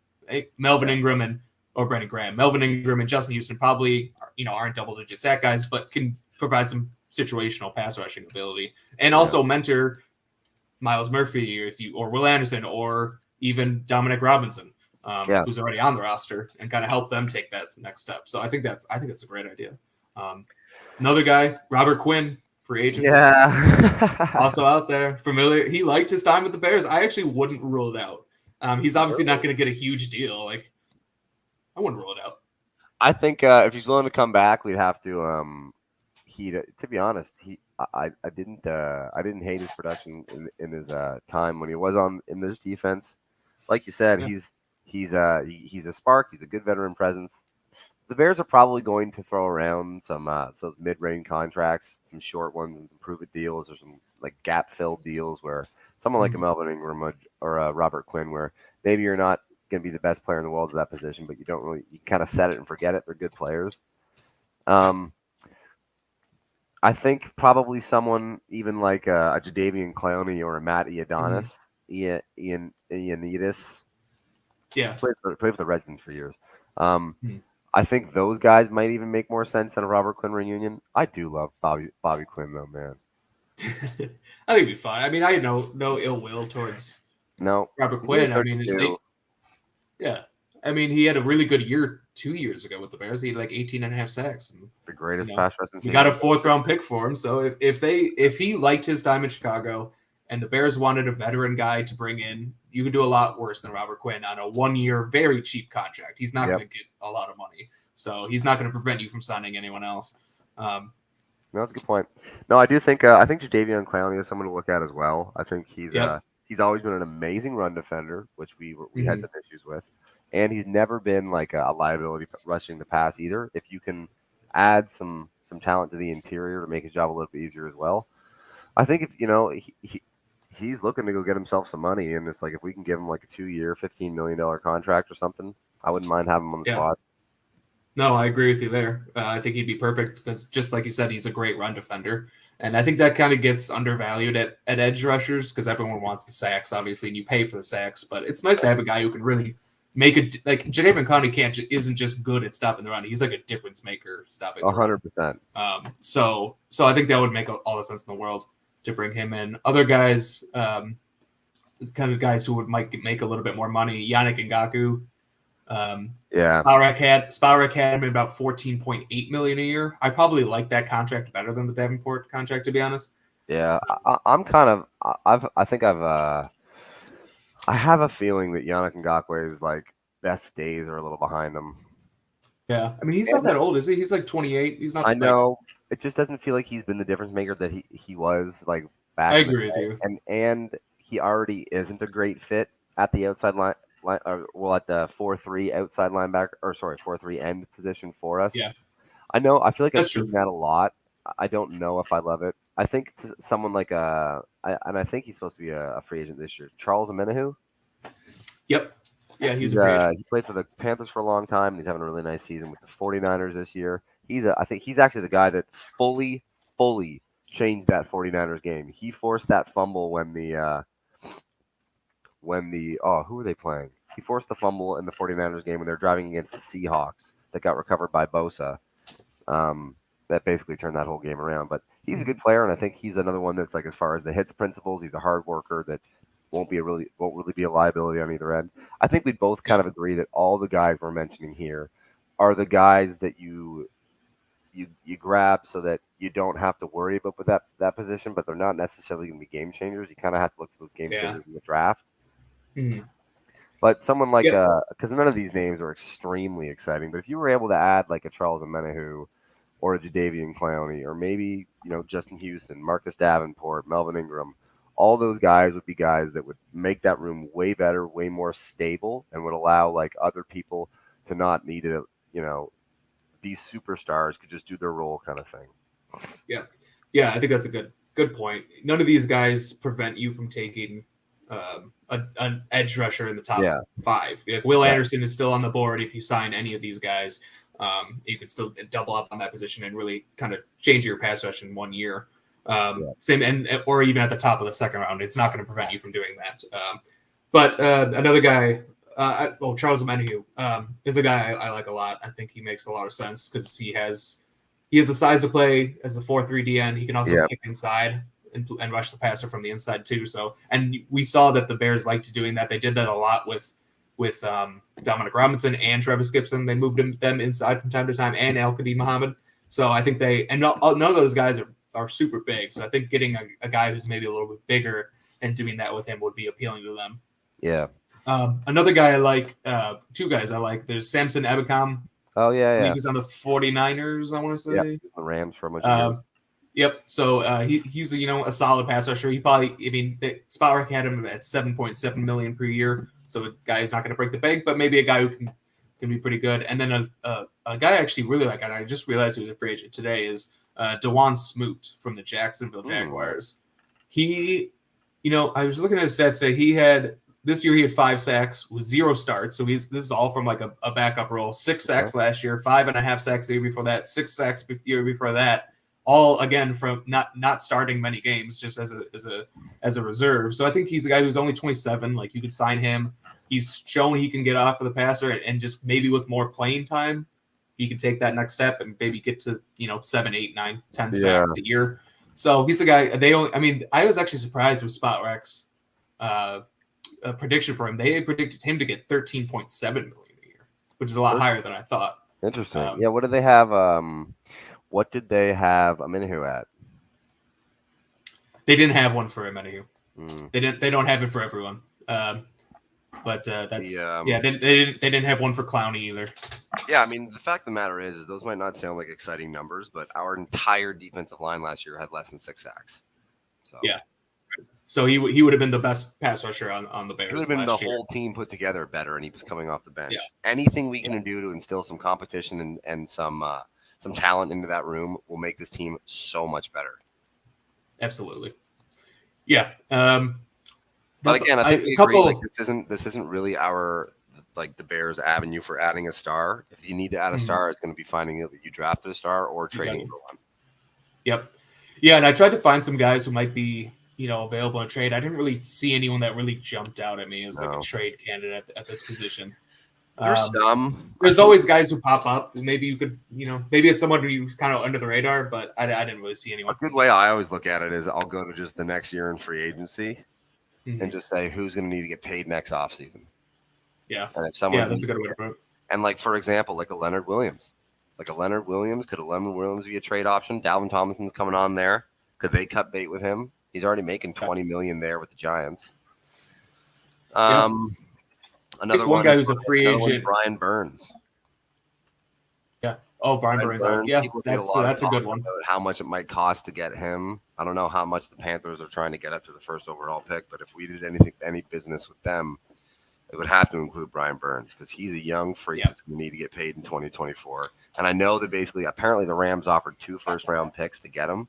Melvin Ingram or Brandon Graham. Melvin Ingram and Justin Houston probably aren't double-digit sack guys, but can provide some situational pass rushing ability. And also mentor Myles Murphy or Will Anderson or even Dominic Robinson. Who's already on the roster and kind of help them take that next step. So I think that's a great idea. Another guy, Robert Quinn, free agent. Yeah. Also out there, familiar. He liked his time with the Bears. I actually wouldn't rule it out. He's obviously not going to get a huge deal. Like, I wouldn't rule it out. I think if he's willing to come back, we'd have to. To be honest, I didn't hate his production in his time when he was in this defense. Like you said, Yeah. he's a spark. He's a good veteran presence. The Bears are probably going to throw around some mid-range contracts, some short ones, and some prove-it deals, or some like gap-filled deals where someone like a Melvin Ingram or a Robert Quinn, where maybe you're not going to be the best player in the world at that position, but you kind of set it and forget it. They're good players. I think probably someone even like a Jadeveon Clowney or a Matt Ioannidis. Yeah. Played for the Redskins for years. I think those guys might even make more sense than a Robert Quinn reunion. I do love Bobby Quinn though, man. I think it'd be fine. I mean, I had no ill will towards Robert Quinn. I mean, I mean, he had a really good year 2 years ago with the Bears. He had like 18 and a half sacks. And, the greatest pass rushing team. We got a 4th-round pick for him. So if he liked his time in Chicago and the Bears wanted a veteran guy to bring in, you could do a lot worse than Robert Quinn on a 1-year, very cheap contract. He's not going to get a lot of money. So he's not going to prevent you from signing anyone else. No, that's a good point. No, I do think I think Jadeveon Clowney is someone to look at as well. I think he's always been an amazing run defender, which we had some issues with. And he's never been like a liability rushing the pass either. If you can add some talent to the interior to make his job a little bit easier as well, I think if he's looking to go get himself some money, and it's like if we can give him like a 2-year, $15 million contract or something, I wouldn't mind having him on the spot. No, I agree with you there. I think he'd be perfect because, just like you said, he's a great run defender. And I think that kind of gets undervalued at edge rushers because everyone wants the sacks, obviously, and you pay for the sacks. But it's nice to have a guy who can really make it. Like, Jadeveon Clowney isn't just good at stopping the run. He's like a difference maker stopping the run. 100%. So I think that would make all the sense in the world to bring him in. Other guys, kind of guys who might make a little bit more money, Yannick Ngakoue. Spauer Academy about $14.8 million a year. I probably like that contract better than the Davenport contract, to be honest. Yeah, I'm kind of. I have a feeling that Yannick Ngakoue's like best days are a little behind him. Yeah, I mean he's not that old, is he? He's like 28. He's not. I know. It just doesn't feel like he's been the difference maker that he was like back. I agree with you. And he already isn't a great fit at the outside line. At the 4-3 outside linebacker, 4-3 end position for us. Yeah, I know. I feel like I've seen that a lot. I don't know if I love it. I think someone like I think he's supposed to be a free agent this year. Charles Omenihu. Yep. Yeah, he's a free agent. He played for the Panthers for a long time. And he's having a really nice season with the 49ers this year. I think he's actually the guy that fully changed that 49ers game. He forced that fumble when who were they playing? He forced the fumble in the 49ers game when they're driving against the Seahawks that got recovered by Bosa. That basically turned that whole game around. But he's a good player, and I think he's another one that's like, as far as the hits principles, he's a hard worker that won't really be a liability on either end. I think we both kind of agree that all the guys we're mentioning here are the guys that you grab so that you don't have to worry about with that position, but they're not necessarily going to be game changers. You kind of have to look for those game changers in the draft. Mm-hmm. But someone like because none of these names are extremely exciting, but if you were able to add like a Charles Omenihu or a Jadeveon Clowney or maybe Justin Houston, Marcus Davenport, Melvin Ingram, all those guys would be guys that would make that room way better, way more stable, and would allow like other people to not need to be superstars, could just do their role kind of thing. Yeah, I think that's a good point. None of these guys prevent you from taking an edge rusher in the top 5. Like Will Anderson is still on the board. If you sign any of these guys, you can still double up on that position and really kind of change your pass rush in 1 year. Same, or even at the top of the second round, it's not going to prevent you from doing that. But another guy, Charles Omenihu, is a guy I like a lot. I think he makes a lot of sense because he has the size to play as the 4-3 DN. He can also kick inside and rush the passer from the inside too. So, and we saw that the Bears liked doing that. They did that a lot with Dominic Robinson and Travis Gibson. They moved them inside from time to time, and Al-Qadim Muhammad. So I think none of those guys are are super big. So I think getting a guy who's maybe a little bit bigger and doing that with him would be appealing to them. Yeah. Another guy I like, two guys I like. There's Samson Ebukam. Oh I yeah, believe he's on the 49ers, I want to say. yeah. The Rams for a bunch of years. Yep. So he's a solid pass rusher. He probably, Spotrac had him at 7.7 million per year. So a guy is not going to break the bank, but maybe a guy who can be pretty good. And then a guy I actually really like, and I just realized he was a free agent today, is DeJuan Smoot from the Jacksonville Jaguars. He, I was looking at his stats today. This year he had 5 sacks with 0 starts. So this is all from like a backup role. 6 sacks last year, 5.5 sacks the year before that, 6 sacks the year before that. All again from not starting many games, just as a reserve. So I think he's a guy who's only 27. Like, you could sign him. He's shown he can get off of the passer, and just maybe with more playing time, he can take that next step and maybe get to 7, 8, 9, 10 sacks a year. So he's a guy. I was actually surprised with Spotrac's prediction for him. They predicted him to get 13.7 million a year, which is a lot higher than I thought. Interesting. What did they have? What did they have Aminihu at? They didn't have one for Aminihu. They don't have it for everyone. But that's they didn't have one for Clowney either. Yeah, the fact of the matter is those might not sound like exciting numbers, but our entire defensive line last year had less than 6 sacks. So yeah. So he would have been the best pass rusher on the Bears. He would have been the whole team put together better, and he was coming off the bench. Yeah. Anything we can do to instill some competition and some talent into that room will make this team so much better. Absolutely. Yeah. But again, I think this isn't really our the Bears' avenue for adding a star. If you need to add a star, it's going to be finding that you drafted a star or trading for one. Yep. Yeah, and I tried to find some guys who might be available in trade. I didn't really see anyone that really jumped out at me as like a trade candidate at this position. There's always guys who pop up. Maybe you could, maybe it's someone who's kind of under the radar, but I didn't really see anyone. A good way I always look at it is I'll go to just the next year in free agency and just say who's going to need to get paid next offseason. Yeah. And if someone that's a good way to put it. And for example, a Leonard Williams. Could a Leonard Williams be a trade option? Dalvin Tomlinson's coming on there. Could they cut bait with him? He's already making $20 million there with the Giants. Another one guy who's a free agent, Brian Burns. Yeah. Oh, Brian Burns. Yeah, that's a good one. How much it might cost to get him? I don't know how much the Panthers are trying to get up to the first overall pick, but if we did any business with them, it would have to include Brian Burns because he's a young freak that's going to need to get paid in 2024. And I know that apparently the Rams offered 2 first-round picks to get him,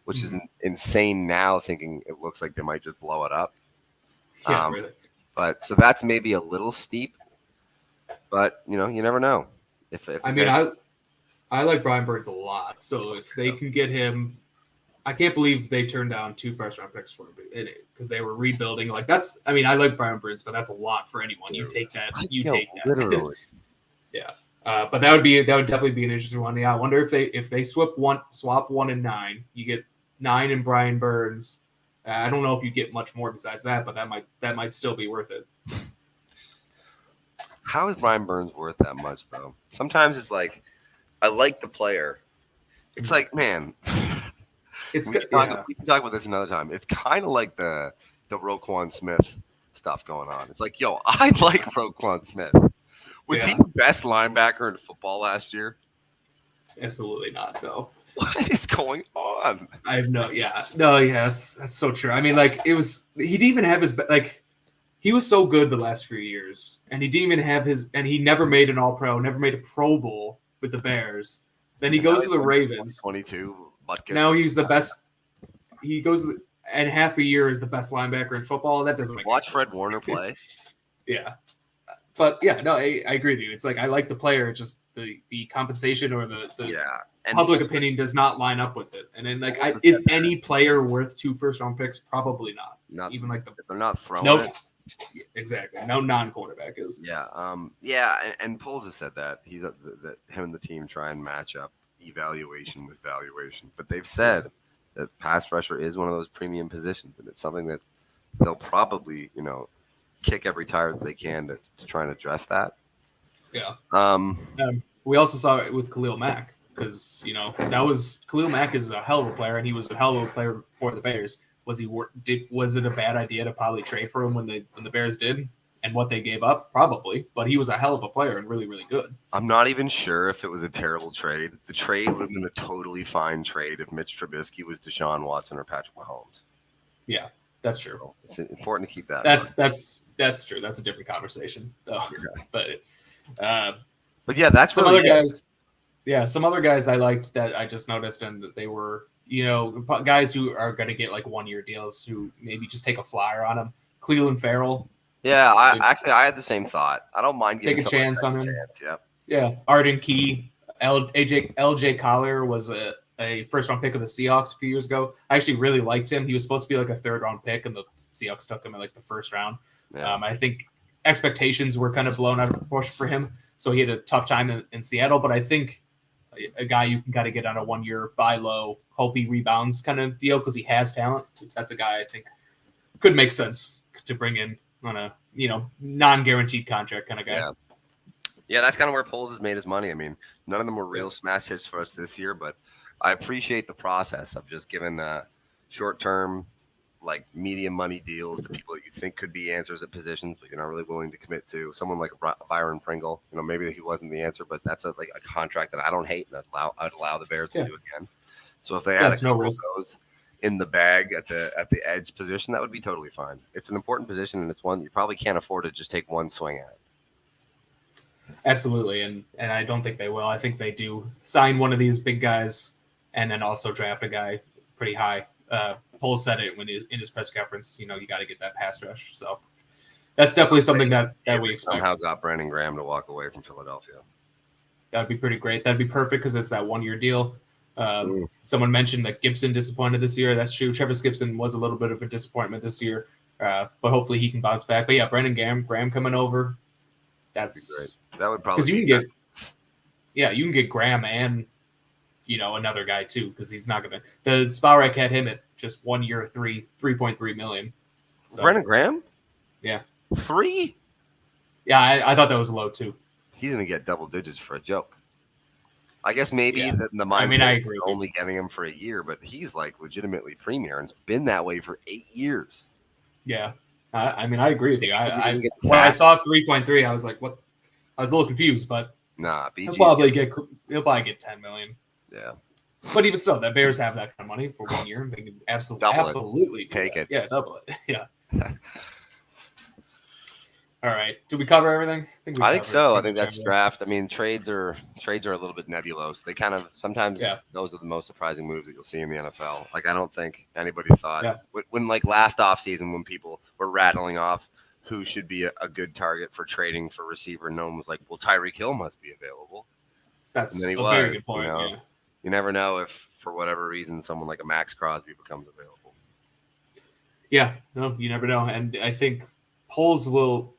which is insane now, thinking it looks like they might just blow it up. Yeah, really. But so that's maybe a little steep, but you never know. I like Brian Burns a lot. So if they can get him, I can't believe they turned down 2 first-round picks for him because they were rebuilding. I like Brian Burns, but that's a lot for anyone. You take that. Take that. Literally. Yeah. But that would definitely be an interesting one. Yeah, I wonder if they swap 1 and 9, you get 9 and Brian Burns. I don't know if you get much more besides that, but that might still be worth it. How is Brian Burns worth that much though? Sometimes it's I like the player. It's man, we can talk about this another time. It's kind of like the Roquan Smith stuff going on. It's I like Roquan Smith. Was he the best linebacker in football last year? Absolutely not. No. What is going on? I have that's so true. It was, he didn't even have his, he was so good the last few years, and he didn't even have and he never made an All-Pro, never made a Pro Bowl with the Bears. Then he goes to the Ravens. 22. Now he's the best. He goes and half a year is the best linebacker in football. That doesn't make Watch sense. Fred Warner play. Yeah. But I agree with you. It's I like the player, just the compensation or the public opinion does not line up with it. And then is any player worth 2 first-round picks? Probably not. Even if they're not throwing it. Exactly. No non-quarterback is. Yeah. And Poles has said that that him and the team try and match up evaluation with valuation. But they've said that pass rusher is one of those premium positions, and it's something that they'll probably kick every tire that they can to try and address that. Yeah. We also saw it with Khalil Mack. because that was Khalil Mack is a hell of a player, and he was a hell of a player for the Bears. Was it a bad idea to probably trade for him when the Bears did and what they gave up? Probably, but he was a hell of a player and really, really good. I'm not even sure if it was a terrible trade. The trade would have been a totally fine trade if Mitch Trubisky was Deshaun Watson or Patrick Mahomes. Yeah, that's true. So it's important to keep that. That's true. That's a different conversation, though. Yeah. But yeah, that's some really other guys. Yeah, some other guys I liked that I just noticed, and that they were, guys who are going to get like 1-year deals who maybe just take a flyer on them. Cleveland Farrell. Yeah, I had the same thought. I don't mind take a chance on him. Yep. Yeah, Arden Key, LJ Collier was a first-round pick of the Seahawks a few years ago. I actually really liked him. He was supposed to be like a third-round pick, and the Seahawks took him in like the first round. Yeah. I think expectations were kind of blown out of proportion for him, so he had a tough time in Seattle. But I think a guy you can kind of get on a 1-year buy low, hope he rebounds kind of deal because he has talent. That's a guy I think could make sense to bring in on a non-guaranteed contract kind of guy. Yeah, that's kind of where Poles has made his money. I mean, none of them were real smash hits for us this year, but I appreciate the process of just giving short-term, like medium money deals to people that you think could be answers at positions, but you're not really willing to commit to. Someone like Byron Pringle, maybe he wasn't the answer, but that's a contract that I don't hate, and I'd allow the Bears to do again. So if they had a couple of those in the bag at the edge position, that would be totally fine. It's an important position, and it's one you probably can't afford to just take one swing at. Absolutely, and I don't think they will. I think they do sign one of these big guys and then also draft a guy pretty high. Poles said it in his press conference. You got to get that pass rush. So that's definitely something that we expect. Somehow got Brandon Graham to walk away from Philadelphia. That would be pretty great. That'd be perfect because it's that 1-year deal. Someone mentioned that Gibson disappointed this year. That's true. Travis Gibson was a little bit of a disappointment this year, but hopefully he can bounce back. But yeah, Brandon Graham coming over. That's great. That would probably because you can get Graham and another guy too, because he's not gonna. The Spalrack had him at just 1 year, $3.3 million. So, Brandon Graham, yeah, 3. Yeah, I thought that was low too. He's gonna get double digits for a joke. I guess maybe the mindset I agree only getting him for a year, but he's like legitimately premier and it's been that way for 8 years. Yeah, I agree with you. When I saw 3.3, I was like, what? I was a little confused, but BG, he'll probably get $10 million. Yeah, but even so, the Bears have that kind of money for 1 year. They can absolutely take it. Yeah, double it. Yeah. All right. Did we cover everything? I think so. I think that's draft. I mean, trades are a little bit nebulous. They kind of sometimes those are the most surprising moves that you'll see in the NFL. Like I don't think anybody thought when like last offseason when people were rattling off who should be a good target for trading for receiver, no one was like, well, Tyreek Hill must be available. That's a very good point. You never know if for whatever reason someone like a Max Crosby becomes available. Yeah, no, you never know. And I think Poles will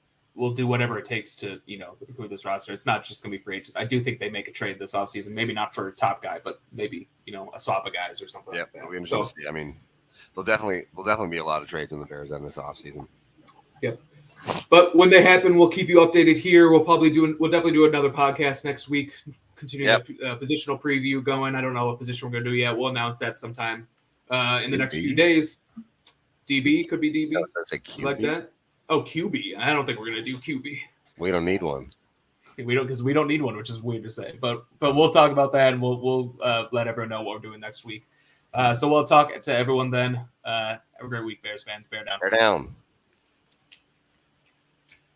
do whatever it takes to, improve this roster. It's not just going to be free agents. I do think they make a trade this offseason, maybe not for a top guy, but maybe, a swap of guys or something like that. So, I mean, there'll definitely be a lot of trades in the Bears in this offseason. Yep. But when they happen, we'll keep you updated here. We'll definitely do another podcast next week. Continue the positional preview going. I don't know what position we're going to do yet. We'll announce that sometime in the next few days. DB could be DB. No, that's a QB. Like that. Oh, QB. I don't think we're going to do QB. We don't need one. We don't need one, which is weird to say. But we'll talk about that, and we'll let everyone know what we're doing next week. So we'll talk to everyone then. Have a great week, Bears fans. Bear down. Bear down.